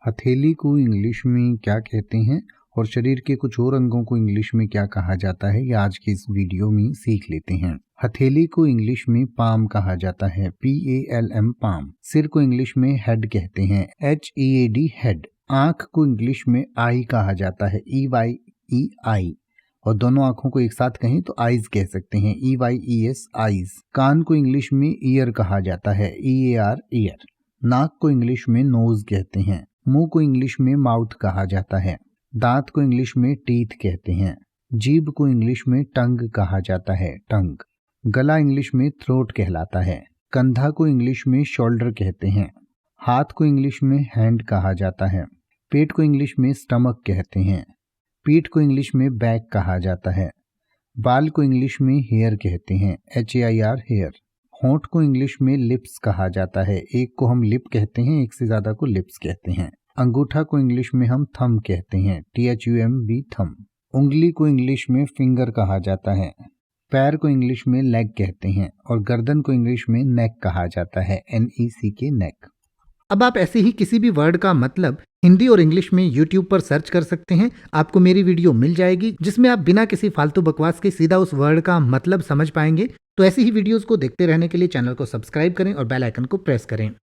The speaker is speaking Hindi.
हथेली को इंग्लिश में क्या कहते हैं और शरीर के कुछ और अंगों को इंग्लिश में क्या कहा जाता है, ये आज के इस वीडियो में सीख लेते हैं। हथेली को इंग्लिश में पाम कहा जाता है, PALM पाम। सिर को इंग्लिश में हेड कहते हैं, HEAD हेड। आंख को इंग्लिश में आई कहा जाता है, EYE आई। और दोनों आंखों को एक साथ कहें तो आईज कह सकते हैं, EYES आईज। कान को इंग्लिश में ईयर कहा जाता है, EAR ईयर। नाक को इंग्लिश में नोज कहते हैं। मुंह को इंग्लिश में माउथ कहा जाता है। दांत को इंग्लिश में टीथ कहते हैं। जीभ को इंग्लिश में टंग कहा जाता है, टंग। गला इंग्लिश में थ्रोट कहलाता है। कंधा को इंग्लिश में शोल्डर कहते हैं। हाथ को इंग्लिश में हैंड कहा जाता है। पेट को इंग्लिश में स्टमक कहते हैं। पीठ को इंग्लिश में बैक कहा जाता है। बाल को इंग्लिश में हेयर कहते हैं, HAIR हेयर। होंठ को इंग्लिश में लिप्स कहा जाता है, एक को हम लिप कहते हैं, एक से ज्यादा को लिप्स कहते हैं। अंगूठा को इंग्लिश में हम थंब कहते हैं, THUMB थंब। उंगली को इंग्लिश में फिंगर कहा जाता है। पैर को इंग्लिश में लेग कहते हैं और गर्दन को इंग्लिश में नेक कहा जाता है, NECK नेक। अब आप ऐसे ही किसी भी वर्ड का मतलब हिंदी और इंग्लिश में YouTube पर सर्च कर सकते हैं। आपको मेरी वीडियो मिल जाएगी जिसमें आप बिना किसी फालतू बकवास के सीधा उस वर्ड का मतलब समझ पाएंगे। तो ऐसी ही वीडियोस को देखते रहने के लिए चैनल को सब्सक्राइब करें और बेल आइकन को प्रेस करें।